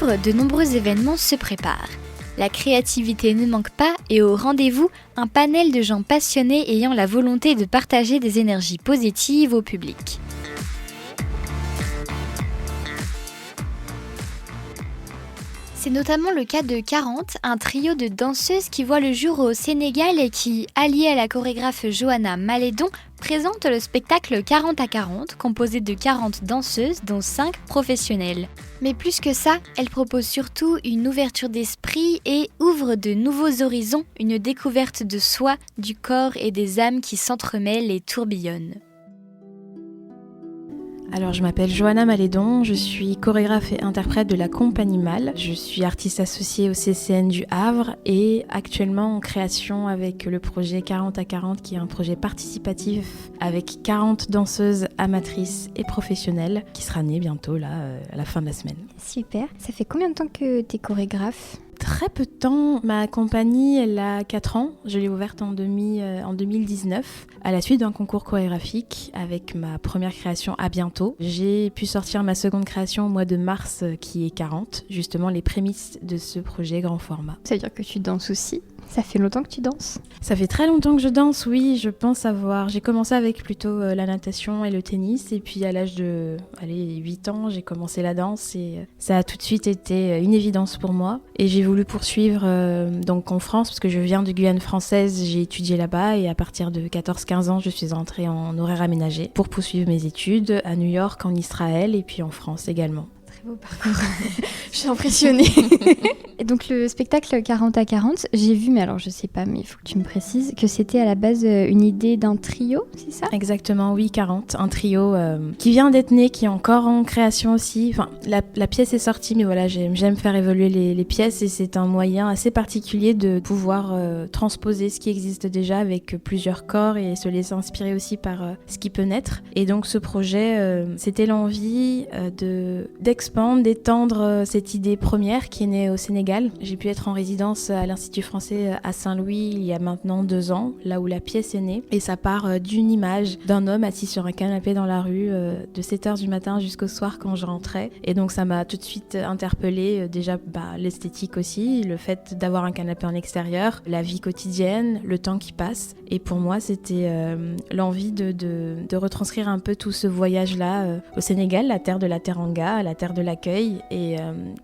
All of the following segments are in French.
Hanovre, de nombreux événements se préparent. La créativité ne manque pas et au rendez-vous, un panel de gens passionnés ayant la volonté de partager des énergies positives au public. C'est notamment le cas de 40, un trio de danseuses qui voit le jour au Sénégal et qui, allié à la chorégraphe Johanna Malédon, présente le spectacle 40 à 40, composé de 40 danseuses, dont 5 professionnelles. Mais plus que ça, elle propose surtout une ouverture d'esprit et ouvre de nouveaux horizons, une découverte de soi, du corps et des âmes qui s'entremêlent et tourbillonnent. Alors, je m'appelle Johanna Malédon, je suis chorégraphe et interprète de la Compagnie Mal. Je suis artiste associée au CCN du Havre et actuellement en création avec le projet 40 à 40 qui est un projet participatif avec 40 danseuses amatrices et professionnelles qui sera né bientôt là à la fin de la semaine. Super. Ça fait combien de temps que tu es chorégraphe ? Très peu de temps. Ma compagnie, elle a 4 ans. Je l'ai ouverte en 2019 à la suite d'un concours chorégraphique avec ma première création À bientôt. J'ai pu sortir ma seconde création au mois de mars qui est 40, justement les prémices de ce projet grand format. Ça veut dire que tu danses aussi ? Ça fait longtemps que tu danses ? Ça fait très longtemps que je danse, oui. Je pense avoir... J'ai commencé avec plutôt la natation et le tennis. Et puis à l'âge de 8 ans, j'ai commencé la danse. Et ça a tout de suite été une évidence pour moi. Et j'ai voulu poursuivre donc en France, parce que je viens de Guyane française. J'ai étudié là-bas. Et à partir de 14-15 ans, je suis entrée en horaire aménagé pour poursuivre mes études à New York, en Israël et puis en France également. Très beau parcours. Je suis impressionnée. Et donc le spectacle 40 à 40, j'ai vu, mais alors je sais pas, mais il faut que tu me précises, que c'était à la base une idée d'un trio, c'est ça ? Exactement, oui, 40, un trio qui vient d'être né, qui est encore en création aussi. Enfin, la pièce est sortie, mais voilà, j'aime faire évoluer les pièces et c'est un moyen assez particulier de pouvoir transposer ce qui existe déjà avec plusieurs corps et se laisser inspirer aussi par ce qui peut naître. Et donc ce projet, c'était l'envie d'expandre, d'étendre cette idée première qui est née au Sénégal. J'ai pu être en résidence à l'Institut français à Saint-Louis il y a maintenant 2 ans, là où la pièce est née. Et ça part d'une image d'un homme assis sur un canapé dans la rue de 7h du matin jusqu'au soir quand je rentrais. Et donc ça m'a tout de suite interpellée, déjà l'esthétique aussi, le fait d'avoir un canapé en extérieur, la vie quotidienne, le temps qui passe. Et pour moi, c'était l'envie de retranscrire un peu tout ce voyage-là au Sénégal, la terre de la teranga, la terre de l'accueil, et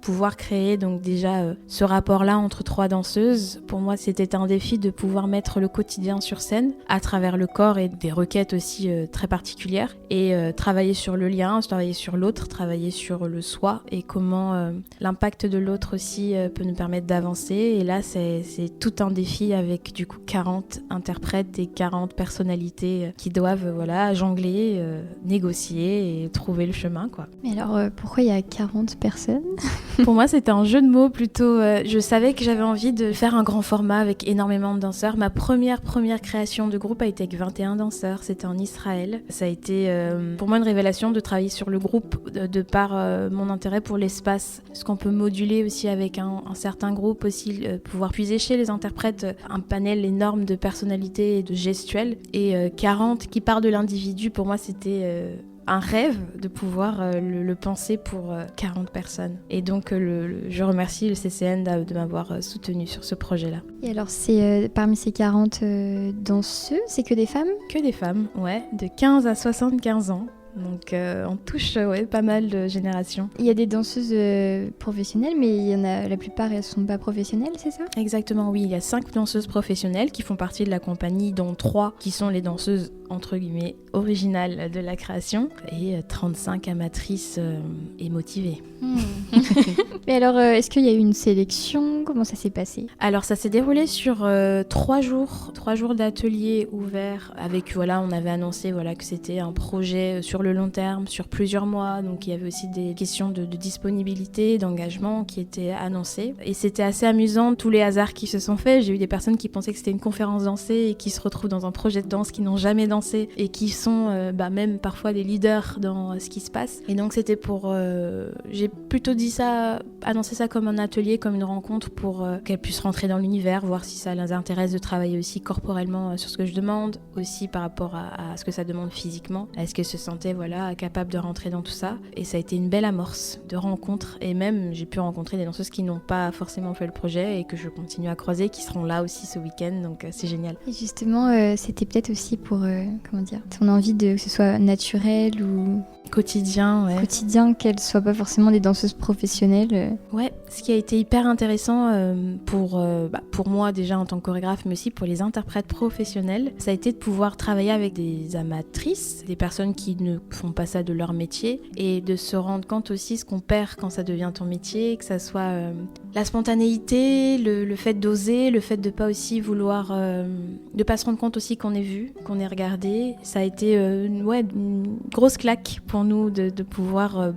pouvoir créer donc déjà ce rapport-là entre 3 danseuses. Pour moi, c'était un défi de pouvoir mettre le quotidien sur scène à travers le corps et des requêtes aussi très particulières et travailler sur le lien, travailler sur l'autre, travailler sur le soi et comment l'impact de l'autre aussi peut nous permettre d'avancer. Et là, c'est tout un défi avec du coup 40 interprètes et 40 personnalités qui doivent jongler, négocier et trouver le chemin, quoi. Mais alors, pourquoi il y a 40 personnes ? Pour moi, c'était un jeu de mots plutôt. Je savais que j'avais envie de faire un grand format avec énormément de danseurs. Ma première création de groupe a été avec 21 danseurs. C'était en Israël. Ça a été pour moi une révélation de travailler sur le groupe de par mon intérêt pour l'espace. Ce qu'on peut moduler aussi avec un certain groupe, aussi pouvoir puiser chez les interprètes un panel énorme de personnalités et de gestuels. Et 40 qui part de l'individu, pour moi, c'était... un rêve de pouvoir le penser pour 40 personnes. Et donc, je remercie le CCN de m'avoir soutenue sur ce projet-là. Et alors, c'est parmi ces 40 danseuses, c'est que des femmes ? Que des femmes, ouais, de 15 à 75 ans. Donc on touche pas mal de générations. Il y a des danseuses professionnelles, mais il y en a, la plupart elles sont pas professionnelles, c'est ça ? Exactement, oui. Il y a 5 danseuses professionnelles qui font partie de la compagnie, dont 3 qui sont les danseuses entre guillemets originales de la création et 35 amatrices et motivées. Mais alors, est-ce qu'il y a eu une sélection ? Comment ça s'est passé ? Alors ça s'est déroulé sur 3 jours d'ateliers ouverts avec, on avait annoncé que c'était un projet sur le long terme, sur plusieurs mois, donc il y avait aussi des questions de disponibilité, d'engagement qui étaient annoncées. Et c'était assez amusant, tous les hasards qui se sont faits. J'ai eu des personnes qui pensaient que c'était une conférence dansée et qui se retrouvent dans un projet de danse, qui n'ont jamais dansé et qui sont même parfois des leaders dans ce qui se passe. Et donc c'était pour... j'ai plutôt annoncé ça comme un atelier, comme une rencontre pour qu'elles puissent rentrer dans l'univers, voir si ça les intéresse de travailler aussi corporellement sur ce que je demande, aussi par rapport à ce que ça demande physiquement. Est-ce qu'elles se sentaient capables de rentrer dans tout ça? Et ça a été une belle amorce de rencontres, et même j'ai pu rencontrer des danseuses qui n'ont pas forcément fait le projet et que je continue à croiser, qui seront là aussi ce week-end, donc c'est génial. Et justement, c'était peut-être aussi pour, ton envie que ce soit naturel ou quotidien, qu'elles soient pas forcément des danseuses professionnelles. Ouais, ce qui a été hyper intéressant pour moi déjà en tant que chorégraphe, mais aussi pour les interprètes professionnels, ça a été de pouvoir travailler avec des amatrices, des personnes qui ne font pas ça de leur métier, et de se rendre compte aussi ce qu'on perd quand ça devient ton métier, que ça soit la spontanéité, le fait d'oser, le fait de pas aussi vouloir, de pas se rendre compte aussi qu'on est vu, qu'on est regardé. Ça a été une grosse claque pour nous de pouvoir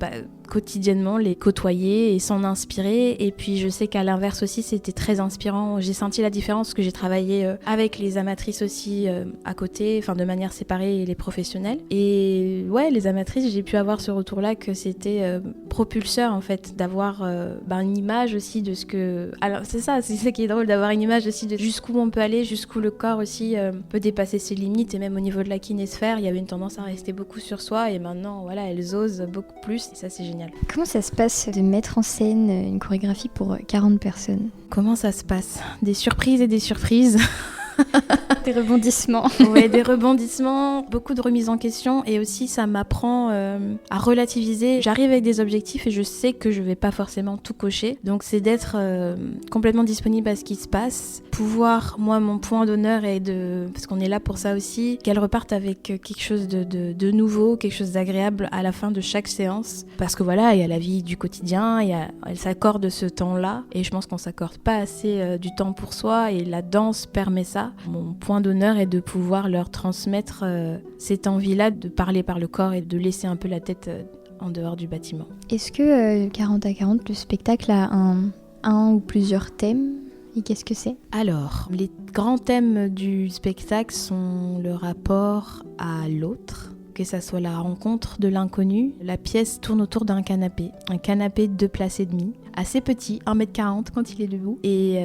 quotidiennement les côtoyer et s'en inspirer. Et puis je sais qu'à l'inverse aussi c'était très inspirant. J'ai senti la différence parce que j'ai travaillé avec les amatrices aussi à côté, de manière séparée, et les professionnels. Et les amatrices, j'ai pu avoir ce retour-là que c'était propulseur en fait, d'avoir une image aussi de ce que... Alors c'est ça qui est drôle, d'avoir une image aussi de jusqu'où on peut aller, jusqu'où le corps aussi peut dépasser ses limites. Et même au niveau de la kinésphère, il y avait une tendance à rester beaucoup sur soi, et maintenant elles osent beaucoup plus, et ça c'est génial. Comment ça se passe de mettre en scène une chorégraphie pour 40 personnes? Comment ça se passe? Des surprises et des surprises. Des rebondissements. Ouais, des rebondissements, beaucoup de remises en question, et aussi ça m'apprend à relativiser. J'arrive avec des objectifs et je sais que je vais pas forcément tout cocher, donc c'est d'être complètement disponible à ce qui se passe, pouvoir, moi mon point d'honneur est parce qu'on est là pour ça aussi, qu'elles repartent avec quelque chose de nouveau, quelque chose d'agréable à la fin de chaque séance, parce que il y a la vie du quotidien, elles s'accordent ce temps-là, et je pense qu'on s'accorde pas assez du temps pour soi, et la danse permet ça. Mon point d'honneur est de pouvoir leur transmettre cette envie-là de parler par le corps et de laisser un peu la tête en dehors du bâtiment. Est-ce que 40 à 40, le spectacle a un ou plusieurs thèmes? Et qu'est-ce que c'est? Alors, les grands thèmes du spectacle sont le rapport à l'autre, que ça soit la rencontre de l'inconnu. La pièce tourne autour d'un canapé 2 places et demi, assez petit, 1m40 quand il est debout. Et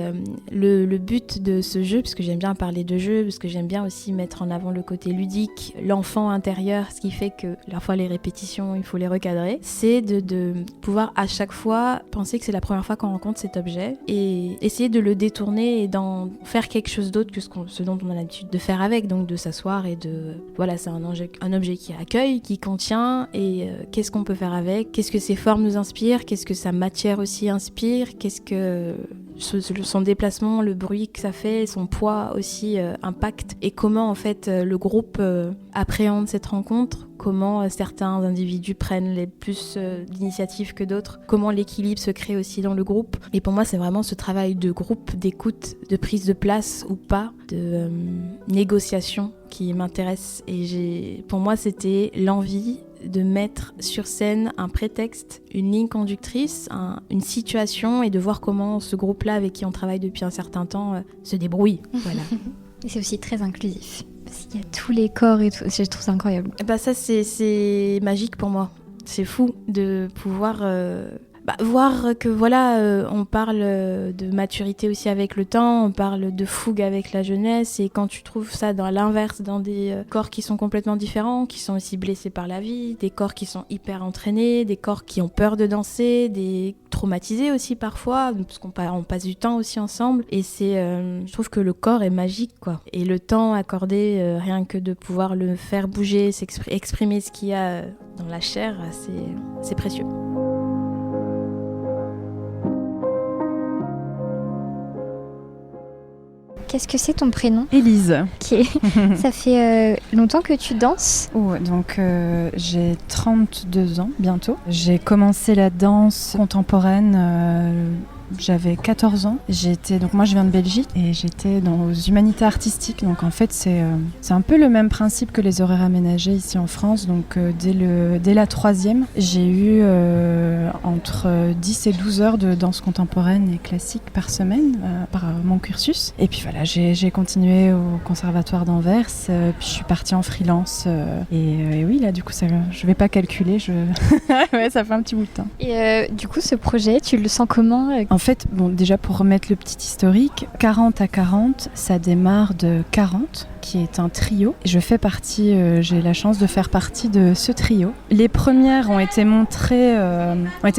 le but de ce jeu, parce que j'aime bien parler de jeu, parce que j'aime bien aussi mettre en avant le côté ludique, l'enfant intérieur, ce qui fait que parfois les répétitions, il faut les recadrer, c'est de pouvoir à chaque fois penser que c'est la première fois qu'on rencontre cet objet et essayer de le détourner et d'en faire quelque chose d'autre que ce dont on a l'habitude de faire avec, donc de s'asseoir et c'est un objet qui accueille, qui contient, et qu'est-ce qu'on peut faire avec, qu'est-ce que ses formes nous inspirent, qu'est-ce que sa matière aussi inspire, qu'est-ce que son déplacement, le bruit que ça fait, son poids aussi impacte, et comment en fait le groupe appréhende cette rencontre, comment certains individus prennent les plus d'initiatives que d'autres, comment l'équilibre se crée aussi dans le groupe. Et pour moi c'est vraiment ce travail de groupe, d'écoute, de prise de place ou pas, de négociation qui m'intéresse, et pour moi c'était l'envie de mettre sur scène un prétexte, une ligne conductrice, une situation, et de voir comment ce groupe-là avec qui on travaille depuis un certain temps se débrouille. Voilà. Et c'est aussi très inclusif, parce qu'il y a tous les corps et tout, je trouve ça incroyable. Ça c'est magique pour moi, c'est fou de pouvoir... voir que on parle de maturité aussi avec le temps, on parle de fougue avec la jeunesse, et quand tu trouves ça dans l'inverse, dans des corps qui sont complètement différents, qui sont aussi blessés par la vie, des corps qui sont hyper entraînés, des corps qui ont peur de danser, des traumatisés aussi parfois, parce qu'on passe du temps aussi ensemble, et je trouve que le corps est magique, quoi. Et le temps accordé, rien que de pouvoir le faire bouger, exprimer ce qu'il y a dans la chair, c'est précieux. Qu'est-ce que c'est ton prénom? Élise. Ok. Ça fait longtemps que tu danses? Donc j'ai 32 ans bientôt. J'ai commencé la danse contemporaine j'avais 14 ans. Moi je viens de Belgique et j'étais dans les humanités artistiques. Donc en fait c'est un peu le même principe que les horaires aménagés ici en France. Donc dès la 3e, j'ai eu entre 10 et 12 heures de danse contemporaine et classique par semaine par mon cursus. Et puis voilà, j'ai continué au conservatoire d'Anvers, puis je suis partie en freelance et oui là du coup je vais pas calculer, ouais, ça fait un petit bout de temps. Et du coup ce projet, tu le sens comment? En fait fait, bon, déjà pour remettre le petit historique, 40 à 40, ça démarre de 40, qui est un trio. Je fais partie, j'ai la chance de faire partie de ce trio. Les premières ont été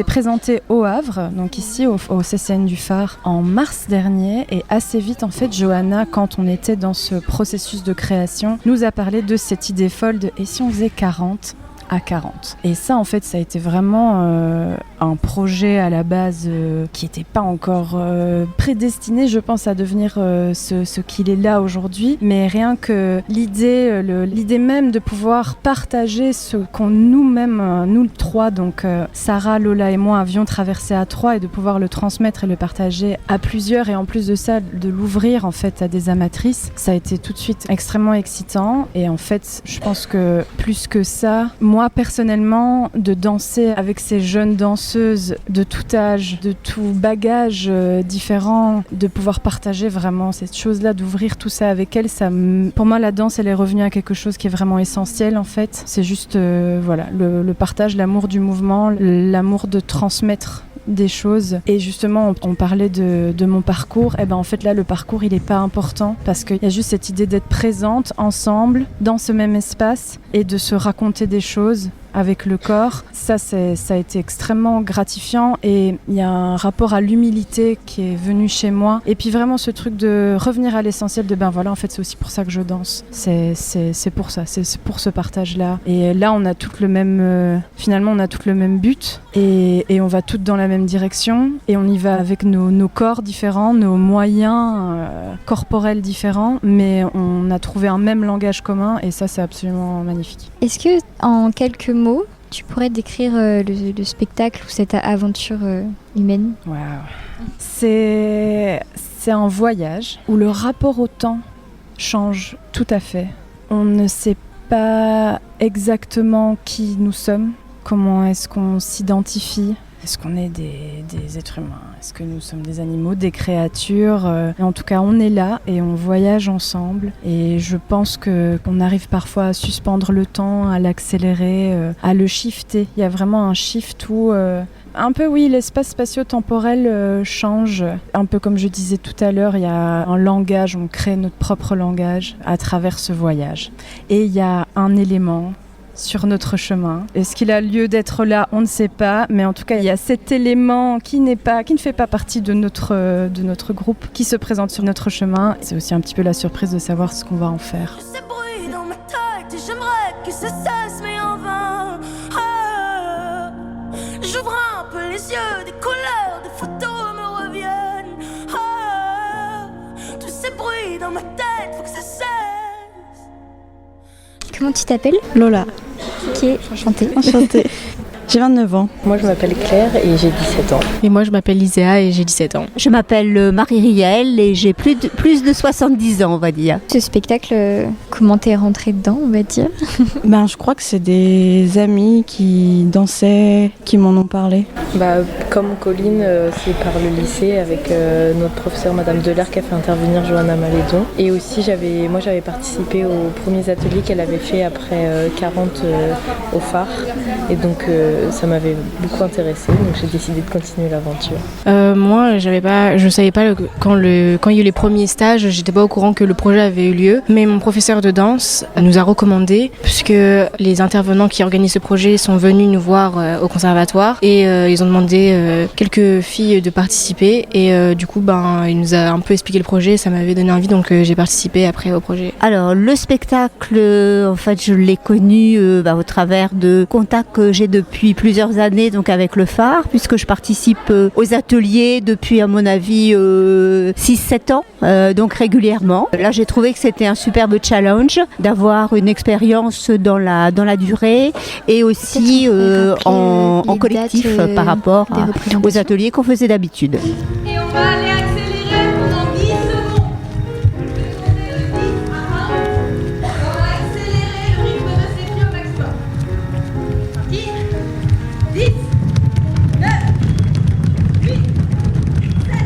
présentées au Havre, donc ici au CCN du Phare, en mars dernier. Et assez vite, en fait, Johanna, quand on était dans ce processus de création, nous a parlé de cette idée folle de « et si on faisait 40 à 40 ?» Et ça, en fait, ça a été vraiment un projet à la base qui n'était pas encore prédestiné, je pense, à devenir ce qu'il est là aujourd'hui. Mais rien que l'idée même de pouvoir partager ce qu'on nous-mêmes, nous trois, donc Sarah, Lola et moi, avions traversé à trois, et de pouvoir le transmettre et le partager à plusieurs, et en plus de ça, de l'ouvrir en fait à des amatrices, ça a été tout de suite extrêmement excitant. Et en fait, je pense que plus que ça, moi personnellement, de danser avec ces jeunes danseuses de tout âge, de tout bagage différent, de pouvoir partager vraiment cette chose-là, d'ouvrir tout ça avec elles, pour moi la danse elle est revenue à quelque chose qui est vraiment essentiel en fait. C'est juste voilà, le partage, l'amour du mouvement, l'amour de transmettre des choses. Et justement on parlait de mon parcours, et ben en fait là le parcours il est pas important, parce qu'il y a juste cette idée d'être présente ensemble dans ce même espace et de se raconter des choses avec le corps. Ça a été extrêmement gratifiant, et il y a un rapport à l'humilité qui est venu chez moi, et puis vraiment ce truc de revenir à l'essentiel de ben voilà, en fait c'est aussi pour ça que je danse, c'est pour ça, c'est pour ce partage là. Et là on a toutes le même finalement on a toutes le même but, et on va toutes dans la même direction, et on y va avec nos corps différents, nos moyens corporels différents, mais on a trouvé un même langage commun, et ça c'est absolument magnifique. Est-ce que en quelques mots tu pourrais décrire le spectacle ou cette aventure humaine? Waouh. C'est un voyage où le rapport au temps change tout à fait. On ne sait pas exactement qui nous sommes, comment est-ce qu'on s'identifie. Est-ce qu'on est des êtres humains? Est-ce que nous sommes des animaux, des créatures? En tout cas, on est là et on voyage ensemble. Et je pense qu'on arrive parfois à suspendre le temps, à l'accélérer, à le shifter. Il y a vraiment un shift où un peu, oui, l'espace spatio-temporel change. Un peu comme je disais tout à l'heure, il y a un langage, on crée notre propre langage à travers ce voyage. Et il y a un élément sur notre chemin. Est-ce qu'il a lieu d'être là? On ne sait pas, mais en tout cas, il y a cet élément qui ne fait pas partie de notre groupe, qui se présente sur notre chemin. C'est aussi un petit peu la surprise de savoir ce qu'on va en faire. Ces bruits dans ma tête et j'aimerais que ça cesse, mais en vain. Ah, j'ouvre un peu les yeux, des couleurs, des photos me reviennent. Ah, tous ces bruits dans ma tête, faut que ça cesse. Comment tu t'appelles? Lola. Ok, enchantée. Enchantée. J'ai 29 ans. Moi je m'appelle Claire et j'ai 17 ans. Et moi je m'appelle Liséa et j'ai 17 ans. Je m'appelle Marie-Riel et j'ai plus de 70 ans, on va dire. Ce spectacle, comment t'es rentrée dedans, on va dire? Je crois que c'est des amis qui dansaient, qui m'en ont parlé. Comme Colline, c'est par le lycée avec notre professeure Madame Delair qui a fait intervenir Johanna Malédon. Et aussi j'avais participé aux premiers ateliers qu'elle avait fait après 40 au Phare. Et donc ça m'avait beaucoup intéressée, donc j'ai décidé de continuer l'aventure. Moi, je savais pas quand il y a eu les premiers stages, j'étais pas au courant que le projet avait eu lieu. Mais mon professeur de danse nous a recommandé, puisque les intervenants qui organisent ce projet sont venus nous voir au conservatoire et ils ont demandé quelques filles de participer. Et du coup, il nous a un peu expliqué le projet, ça m'avait donné envie, donc j'ai participé après au projet. Alors, le spectacle, en fait, je l'ai connu au travers de contacts que j'ai depuis plusieurs années, donc avec le Phare, puisque je participe aux ateliers depuis, à mon avis, 6-7 ans, donc régulièrement. Là, j'ai trouvé que c'était un superbe challenge d'avoir une expérience dans la durée et aussi en collectif par rapport aux ateliers qu'on faisait d'habitude. Et on va aller accélérer pendant 10 secondes. On va accélérer le rythme de ces pieds au maximum. 10, 9, 8, 7, 6, 5,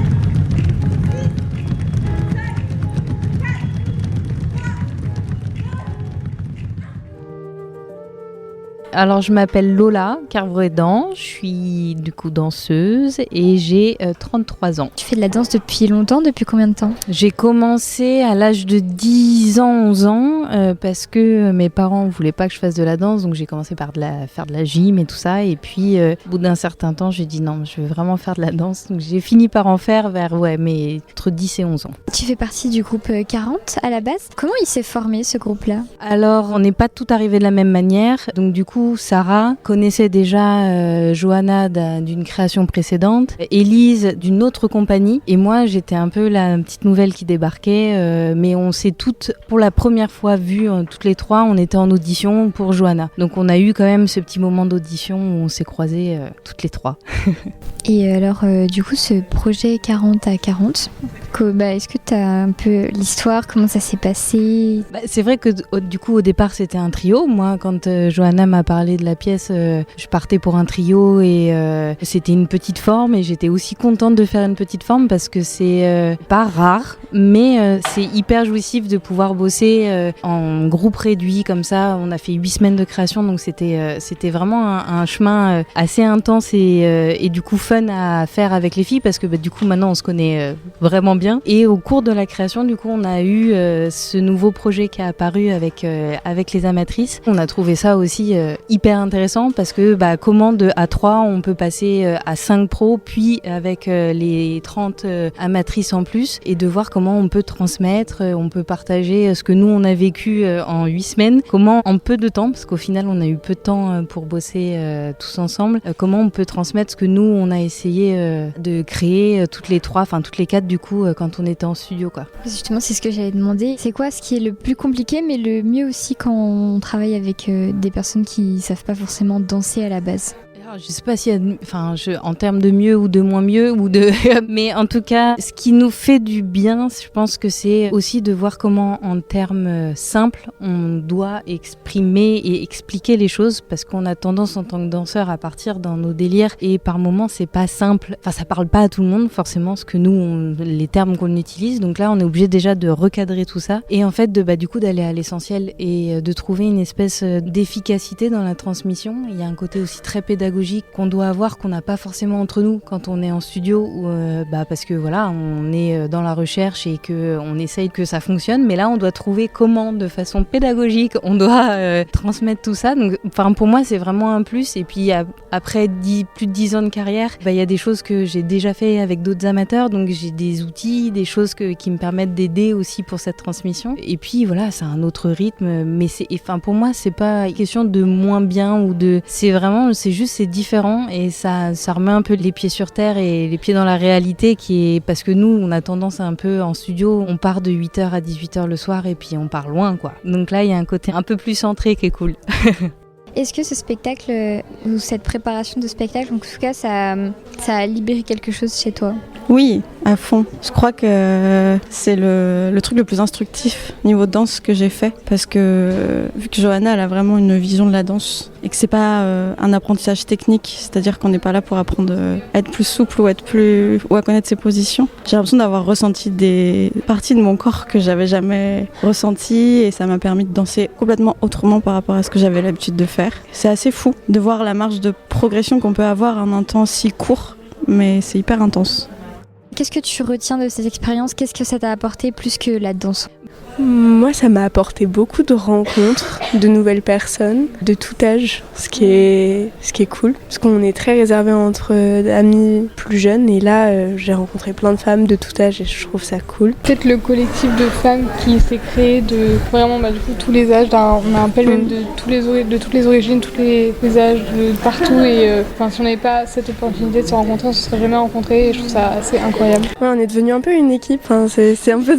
4, 3. Alors je m'appelle Lola Carvredan, je suis du coup danseuse et j'ai 33 ans. Tu fais de la danse depuis longtemps, depuis combien de temps ? J'ai commencé à l'âge de 10 ans, 11 ans parce que mes parents ne voulaient pas que je fasse de la danse, donc j'ai commencé par faire de la gym et tout ça, et puis au bout d'un certain temps j'ai dit non, je veux vraiment faire de la danse, donc j'ai fini par en faire vers entre 10 et 11 ans. Tu fais partie du groupe 40 à la base. Comment il s'est formé ce groupe-là ? Alors on n'est pas tout arrivé de la même manière, donc du coup Sarah connaissait déjà Johanna d'une création précédente, Élise d'une autre compagnie, et moi j'étais un peu la petite nouvelle qui débarquait, mais on s'est toutes pour la première fois vues toutes les trois, on était en audition pour Johanna, donc on a eu quand même ce petit moment d'audition où on s'est croisées toutes les trois. Et alors du coup ce projet 40 à 40, est-ce que tu as un peu l'histoire, comment ça s'est passé ? C'est vrai que du coup au départ c'était un trio. Moi quand Johanna m'a parlé de la pièce, je partais pour un trio et c'était une petite forme, et j'étais aussi contente de faire une petite forme parce que c'est pas rare, mais c'est hyper jouissif de pouvoir bosser en groupe réduit comme ça. On a fait 8 semaines de création, donc c'était vraiment un chemin assez intense et du coup fun à faire avec les filles parce que du coup maintenant on se connaît vraiment bien, et au cours de la création du coup on a eu ce nouveau projet qui a apparu avec les amatrices. On a trouvé ça aussi hyper intéressant parce que comment de A3 on peut passer à 5 pros, puis avec les 30 amatrices en plus, et de voir comment on peut transmettre, on peut partager ce que nous on a vécu en 8 semaines, comment en peu de temps, parce qu'au final on a eu peu de temps pour bosser tous ensemble, comment on peut transmettre ce que nous on a essayé de créer toutes les 4 du coup quand on était en studio quoi. Justement c'est ce que j'allais demander, c'est quoi ce qui est le plus compliqué mais le mieux aussi quand on travaille avec des personnes qui savent pas forcément danser à la base? Je sais pas s'il y a, en termes de mieux ou de moins mieux mais en tout cas, ce qui nous fait du bien, je pense que c'est aussi de voir comment, en termes simples, on doit exprimer et expliquer les choses, parce qu'on a tendance en tant que danseur à partir dans nos délires, et par moments c'est pas simple. Enfin, ça parle pas à tout le monde forcément, ce que nous, les termes qu'on utilise. Donc là, on est obligé déjà de recadrer tout ça, et en fait du coup d'aller à l'essentiel et de trouver une espèce d'efficacité dans la transmission. Il y a un côté aussi très pédagogique qu'on doit avoir, qu'on n'a pas forcément entre nous quand on est en studio, parce que voilà, on est dans la recherche et qu'on essaye que ça fonctionne, mais là on doit trouver comment de façon pédagogique on doit transmettre tout ça. Donc pour moi c'est vraiment un plus, et puis après plus de 10 ans de carrière, il y a des choses que j'ai déjà fait avec d'autres amateurs, donc j'ai des outils, des choses qui me permettent d'aider aussi pour cette transmission, et puis voilà, c'est un autre rythme, mais pour moi c'est pas question de moins bien c'est juste différent, et ça remet un peu les pieds sur terre et les pieds dans la réalité, parce que nous on a tendance un peu en studio, on part de 8h à 18h le soir et puis on part loin quoi. Donc là il y a un côté un peu plus centré qui est cool. Est-ce que ce spectacle ou cette préparation de spectacle, en tout cas ça a libéré quelque chose chez toi ? Oui, à fond. Je crois que c'est le truc le plus instructif niveau danse que j'ai fait, parce que vu que Johanna elle a vraiment une vision de la danse et que c'est pas un apprentissage technique, c'est-à-dire qu'on n'est pas là pour apprendre à être plus souple ou à connaître ses positions. J'ai l'impression d'avoir ressenti des parties de mon corps que j'avais jamais ressenties, et ça m'a permis de danser complètement autrement par rapport à ce que j'avais l'habitude de faire. C'est assez fou de voir la marge de progression qu'on peut avoir en un temps si court, mais c'est hyper intense. Qu'est-ce que tu retiens de cette expérience ? Qu'est-ce que ça t'a apporté plus que la danse ? Moi, ça m'a apporté beaucoup de rencontres, de nouvelles personnes, de tout âge, ce qui est cool. Parce qu'on est très réservé entre amis plus jeunes, et là, j'ai rencontré plein de femmes de tout âge et je trouve ça cool. Peut-être le collectif de femmes qui s'est créé de vraiment du coup tous les âges. On a un peu même de toutes les origines, tous les âges, de partout. Et si on n'avait pas cette opportunité de se rencontrer, on ne se serait jamais rencontrés, et je trouve ça assez incroyable. Ouais, on est devenu un peu une équipe. C'est un peu...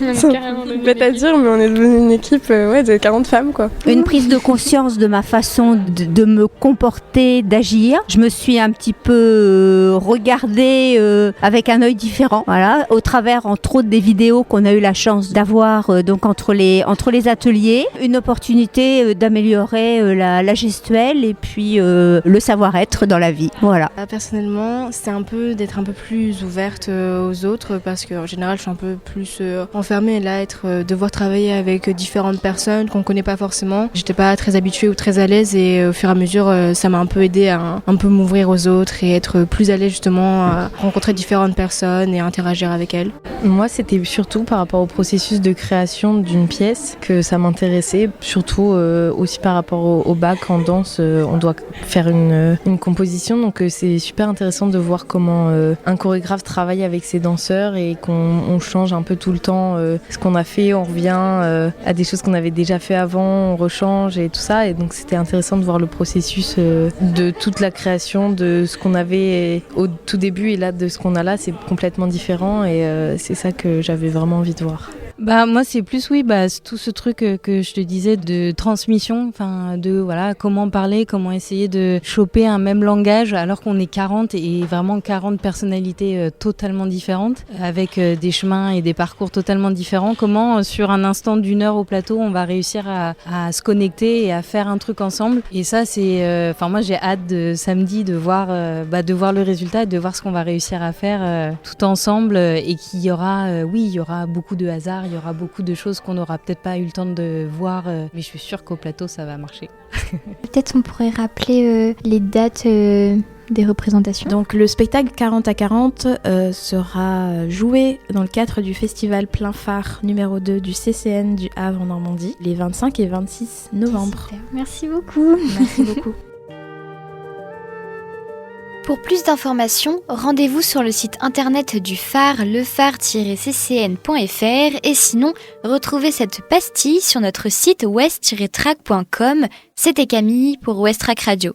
On est carrément devenu à dire, mais on est devenu une équipe de 40 femmes quoi. Une prise de conscience de ma façon de me comporter, d'agir. Je me suis un petit peu regardée avec un œil différent, voilà, au travers entre autres des vidéos qu'on a eu la chance d'avoir donc entre les ateliers, une opportunité d'améliorer la gestuelle et puis le savoir-être dans la vie. Voilà. Personnellement, c'est un peu d'être un peu plus ouverte ouverte aux autres parce qu'en général je suis un peu plus enfermée. Là, devoir travailler avec différentes personnes qu'on connaît pas forcément, j'étais pas très habituée ou très à l'aise et au fur et à mesure ça m'a un peu aidée à un peu m'ouvrir aux autres et être plus à l'aise justement à rencontrer différentes personnes et interagir avec elles. Moi, c'était surtout par rapport au processus de création d'une pièce que ça m'intéressait, surtout aussi par rapport au bac en danse, on doit faire une composition, donc c'est super intéressant de voir comment un chorégraphe travaille avec ses danseurs et qu'on change un peu tout le temps ce qu'on a fait, on revient à des choses qu'on avait déjà fait avant, on rechange et tout ça, et donc c'était intéressant de voir le processus de toute la création, de ce qu'on avait au tout début et là de ce qu'on a là, c'est complètement différent et c'est ça que j'avais vraiment envie de voir. Moi c'est plus tout ce truc que je te disais de transmission, enfin de voilà comment parler, comment essayer de choper un même langage alors qu'on est 40 et vraiment 40 personnalités totalement différentes avec des chemins et des parcours totalement différents. Comment sur un instant d'1 heure au plateau on va réussir à se connecter et à faire un truc ensemble, et ça c'est moi j'ai hâte de samedi de voir le résultat, de voir ce qu'on va réussir à faire tout ensemble et qu'il y aura il y aura beaucoup de hasard. Il y aura beaucoup de choses qu'on n'aura peut-être pas eu le temps de voir, mais je suis sûre qu'au plateau, ça va marcher. Peut-être on pourrait rappeler les dates des représentations. Donc le spectacle 40 à 40 sera joué dans le cadre du festival Plein Phare numéro 2 du CCN du Havre en Normandie, les 25 et 26 novembre. Super. Merci beaucoup. Merci beaucoup. Pour plus d'informations, rendez-vous sur le site internet du phare, lephare-ccn.fr, et sinon, retrouvez cette pastille sur notre site west-track.com. C'était Camille pour West Track Radio.